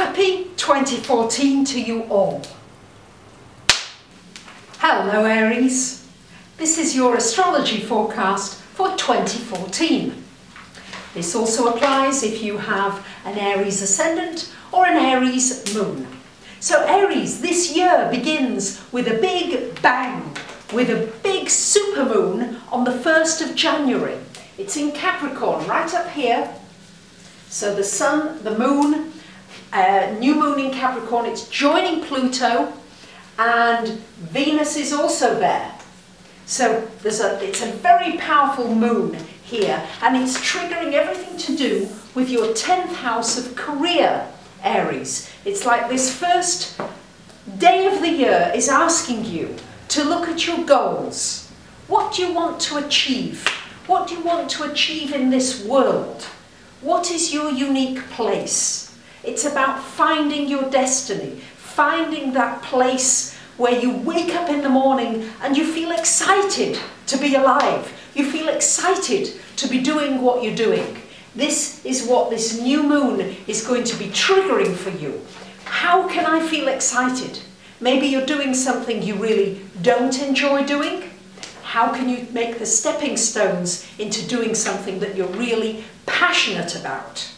Happy 2014 to you all. Hello Aries, this is your astrology forecast for 2014. This also applies if you have an Aries ascendant or an Aries moon. So Aries, this year begins with a big bang, with a big supermoon on the 1st of January. It's in Capricorn, right up here. So the sun, the moon, new moon in Capricorn, it's joining Pluto, and Venus is also there. So it's a very powerful moon here, and it's triggering everything to do with your 10th house of career, Aries. It's like this first day of the year is asking you to look at your goals. What do you want to achieve? What do you want to achieve in this world? What is your unique place? It's about finding your destiny, finding that place where you wake up in the morning and you feel excited to be alive. You feel excited to be doing what you're doing. This is what this new moon is going to be triggering for you. How can I feel excited? Maybe you're doing something you really don't enjoy doing. How can you make the stepping stones into doing something that you're really passionate about?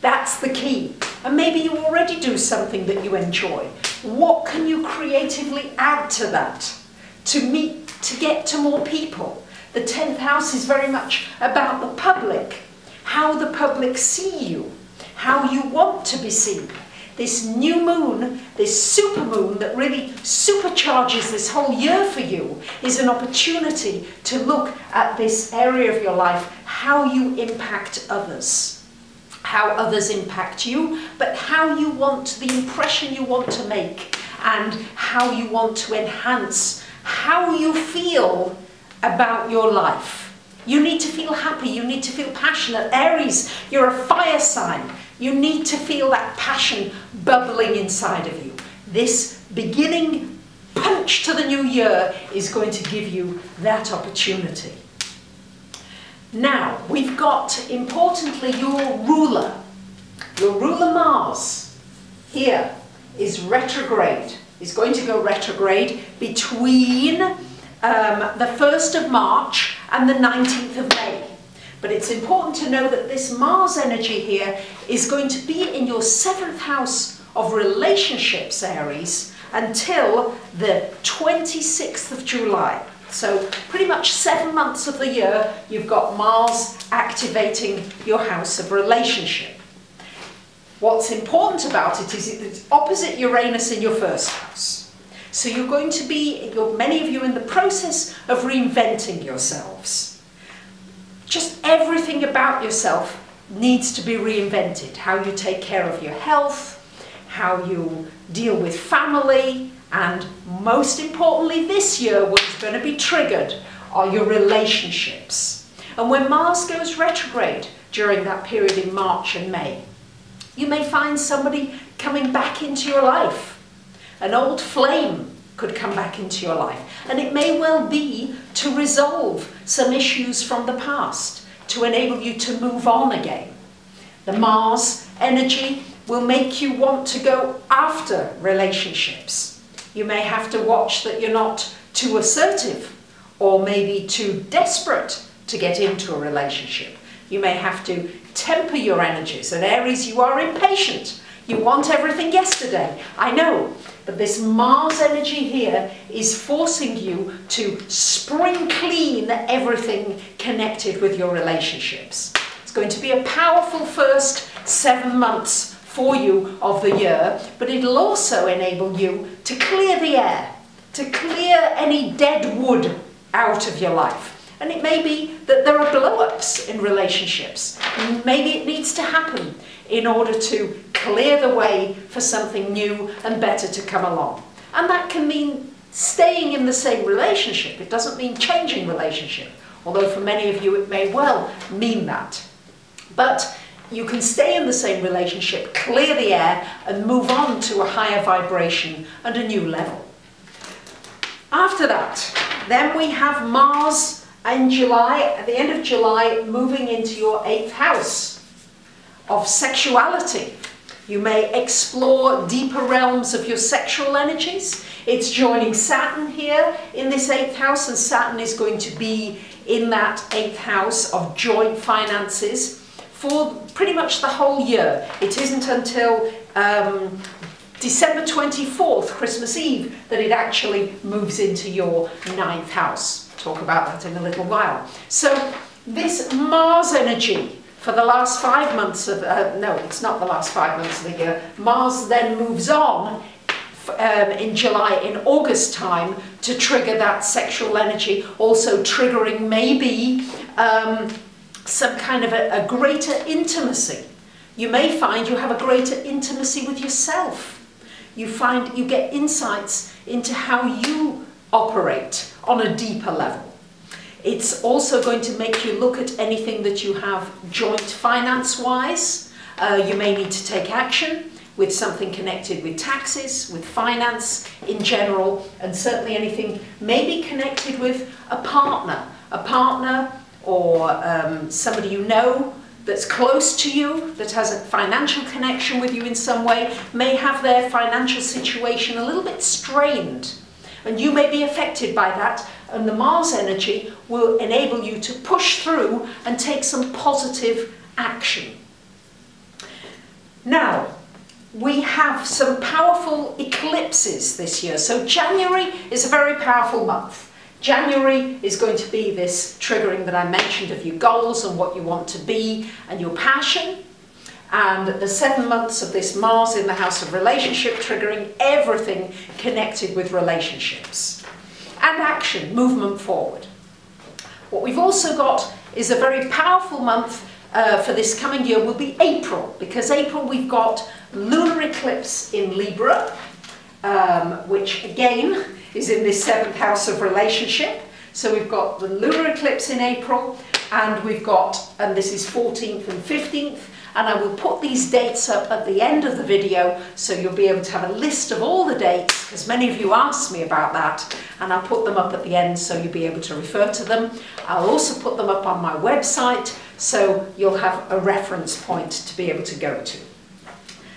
That's the key. And maybe you already do something that you enjoy. What can you creatively add to that to get to more people? The 10th house is very much about the public, how the public see you, how you want to be seen. This new moon, this supermoon that really supercharges this whole year for you, is an opportunity to look at this area of your life, how you impact others. How others impact you, but how you want, the impression you want to make, and how you want to enhance how you feel about your life. You need to feel happy, you need to feel passionate. Aries, you're a fire sign. You need to feel that passion bubbling inside of you. This beginning punch to the new year is going to give you that opportunity. Now, we've got, importantly, your ruler Mars, here, is retrograde, is going to go retrograde between the 1st of March and the 19th of May. But it's important to know that this Mars energy here is going to be in your 7th house of relationships, Aries, until the 26th of July. So pretty much 7 months of the year, you've got Mars activating your house of relationship. What's important about it is it's opposite Uranus in your 1st house. So you're going to be, many of you, in the process of reinventing yourselves. Just everything about yourself needs to be reinvented. How you take care of your health, how you deal with family, and most importantly this year, what's going to be triggered are your relationships. And when Mars goes retrograde during that period in March and May, you may find somebody coming back into your life. An old flame could come back into your life. And it may well be to resolve some issues from the past, to enable you to move on again. The Mars energy will make you want to go after relationships. You may have to watch that you're not too assertive or maybe too desperate to get into a relationship. You may have to temper your energies. And Aries, you are impatient. You want everything yesterday. I know. But this Mars energy here is forcing you to spring clean everything connected with your relationships. It's going to be a powerful first 7 months for you of the year, but it'll also enable you to clear the air, to clear any dead wood out of your life. And it may be that there are blow-ups in relationships. Maybe it needs to happen in order to clear the way for something new and better to come along. And that can mean staying in the same relationship. It doesn't mean changing relationship, although for many of you it may well mean that. But you can stay in the same relationship, clear the air, and move on to a higher vibration and a new level. After that, then we have Mars in July, at the end of July, moving into your 8th house of sexuality. You may explore deeper realms of your sexual energies. It's joining Saturn here in this 8th house, and Saturn is going to be in that 8th house of joint finances for pretty much the whole year. It isn't until December 24th, Christmas Eve, that it actually moves into your 9th house. Talk about that in a little while. So this Mars energy for the last 5 months of, no, it's not the last 5 months of the year. Mars then moves on in July, in August time, to trigger that sexual energy, also triggering maybe some kind of a greater intimacy. You may find you have a greater intimacy with yourself. You find you get insights into how you operate on a deeper level. It's also going to make you look at anything that you have joint finance-wise. You may need to take action with something connected with taxes, with finance in general, and certainly anything maybe connected with a partner or somebody you know that's close to you, that has a financial connection with you in some way, may have their financial situation a little bit strained. And you may be affected by that, and the Mars energy will enable you to push through and take some positive action. Now, we have some powerful eclipses this year. So January is a very powerful month. January is going to be this triggering that I mentioned of your goals and what you want to be and your passion. And the 7 months of this Mars in the house of relationship, triggering everything connected with relationships. And action, movement forward. What we've also got is a very powerful month for this coming year will be April, because April we've got lunar eclipse in Libra, which again is in this 7th house of relationship. So we've got the lunar eclipse in April, and we've got, and this is 14th and 15th, and I will put these dates up at the end of the video so you'll be able to have a list of all the dates, because many of you asked me about that, and I'll put them up at the end so you'll be able to refer to them. I'll also put them up on my website so you'll have a reference point to be able to go to.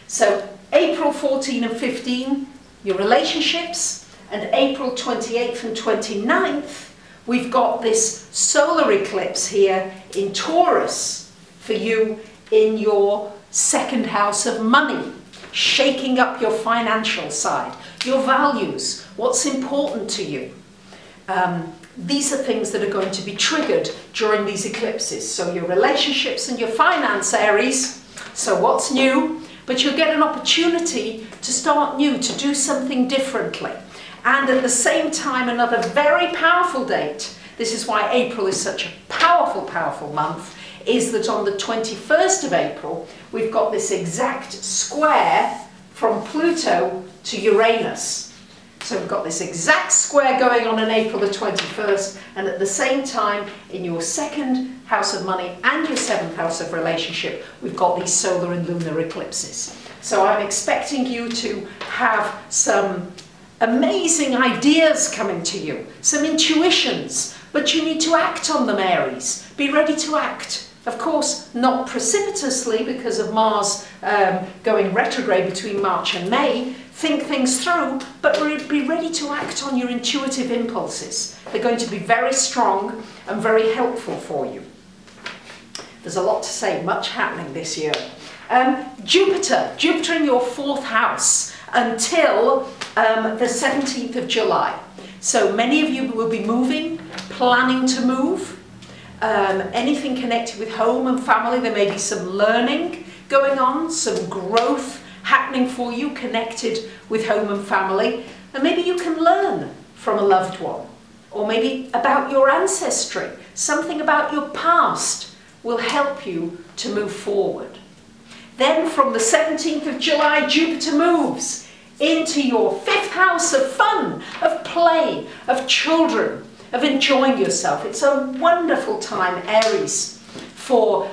So April 14 and 15, your relationships, and April 28th and 29th, we've got this solar eclipse here in Taurus for you in your 2nd house of money, shaking up your financial side, your values, what's important to you. These are things that are going to be triggered during these eclipses. So your relationships and your finance, Aries, so what's new? But you'll get an opportunity to start new, to do something differently. And at the same time, another very powerful date, this is why April is such a powerful, powerful month, is that on the 21st of April, we've got this exact square from Pluto to Uranus. So we've got this exact square going on April the 21st, and at the same time, in your 2nd house of money and your 7th house of relationship, we've got these solar and lunar eclipses. So I'm expecting you to have some amazing ideas coming to you, some intuitions, but you need to act on them, Aries. Be ready to act. Of course, not precipitously because of Mars going retrograde between March and May. Think things through, but be ready to act on your intuitive impulses. They're going to be very strong and very helpful for you. There's a lot to say, much happening this year. Jupiter in your 4th house until the 17th of July. So many of you will be moving, planning to move. Anything connected with home and family, there may be some learning going on, some growth happening for you connected with home and family, and maybe you can learn from a loved one, or maybe about your ancestry. Something about your past will help you to move forward. Then from the 17th of July, Jupiter moves into your 5th house of fun, of play, of children, of enjoying yourself. It's a wonderful time, Aries, for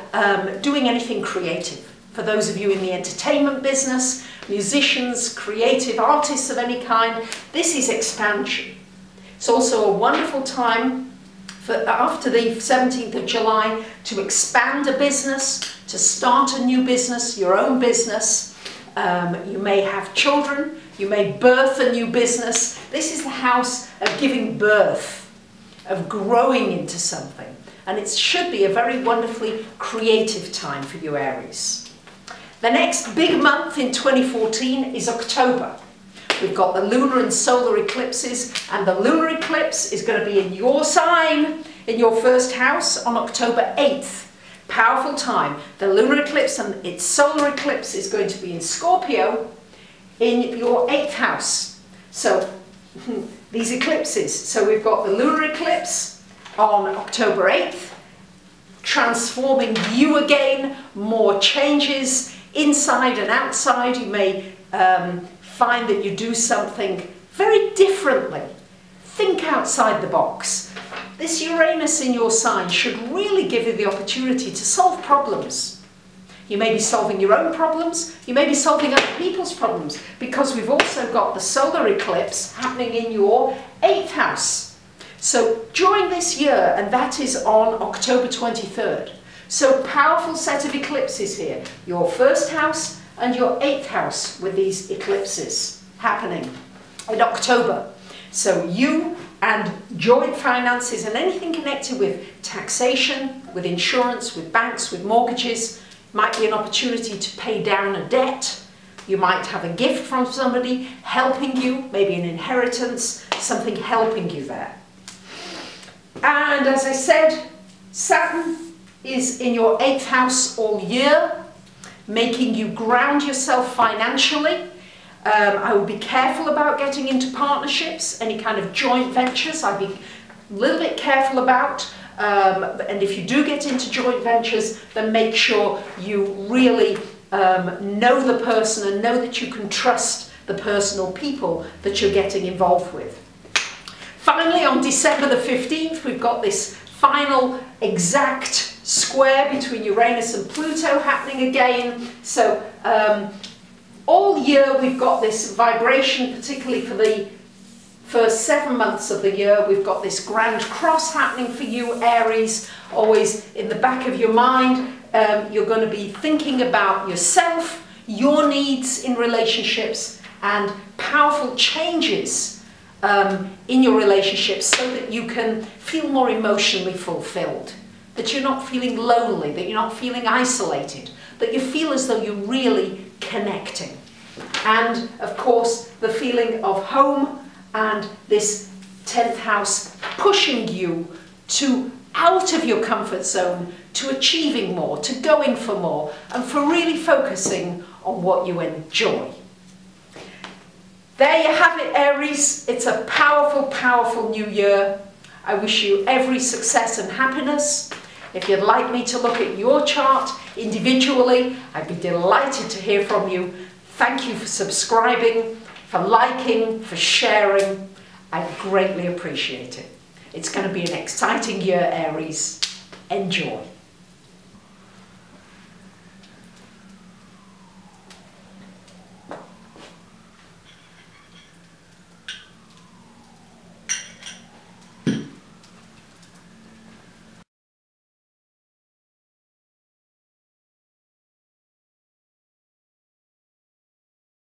doing anything creative. For those of you in the entertainment business, musicians, creative artists of any kind, this is expansion. It's also a wonderful time for, after the 17th of July, to expand a business, to start a new business, your own business, You may have children, you may birth a new business. This is the house of giving birth, of growing into something. And it should be a very wonderfully creative time for you, Aries. The next big month in 2014 is October. We've got the lunar and solar eclipses, and the lunar eclipse is going to be in your sign, in your first house, on October 8th. Powerful time. The lunar eclipse and its solar eclipse is going to be in Scorpio in your 8th house. So these eclipses. So we've got the lunar eclipse on October 8th, transforming you again, more changes inside and outside. You may find that you do something very differently. Think outside the box. This Uranus in your sign should really give you the opportunity to solve problems. You may be solving your own problems, you may be solving other people's problems, because we've also got the solar eclipse happening in your 8th house. So during this year, and that is on October 23rd, so powerful set of eclipses here, your first house and your 8th house with these eclipses happening in October. So you and joint finances and anything connected with taxation, with insurance, with banks, with mortgages, might be an opportunity to pay down a debt. You might have a gift from somebody helping you, maybe an inheritance, something helping you there. And as I said, Saturn is in your 8th house all year, making you ground yourself financially. I would be careful about getting into partnerships, any kind of joint ventures I'd be a little bit careful about. And if you do get into joint ventures, then make sure you really know the person and know that you can trust the person or people that you're getting involved with. Finally, on December the 15th, we've got this final exact square between Uranus and Pluto happening again. So all year we've got this vibration, particularly for the first 7 months of the year. We've got this grand cross happening for you, Aries. Always in the back of your mind, you're going to be thinking about yourself, your needs in relationships, and powerful changes in your relationships so that you can feel more emotionally fulfilled, that you're not feeling lonely, that you're not feeling isolated, that you feel as though you're really connecting. And of course, the feeling of home and this 10th house pushing you to out of your comfort zone, to achieving more, to going for more, and for really focusing on what you enjoy. There you have it, Aries. It's a powerful, powerful new year. I wish you every success and happiness. If you'd like me to look at your chart individually, I'd be delighted to hear from you. Thank you for subscribing, for liking, for sharing. I greatly appreciate it. It's going to be an exciting year, Aries. Enjoy.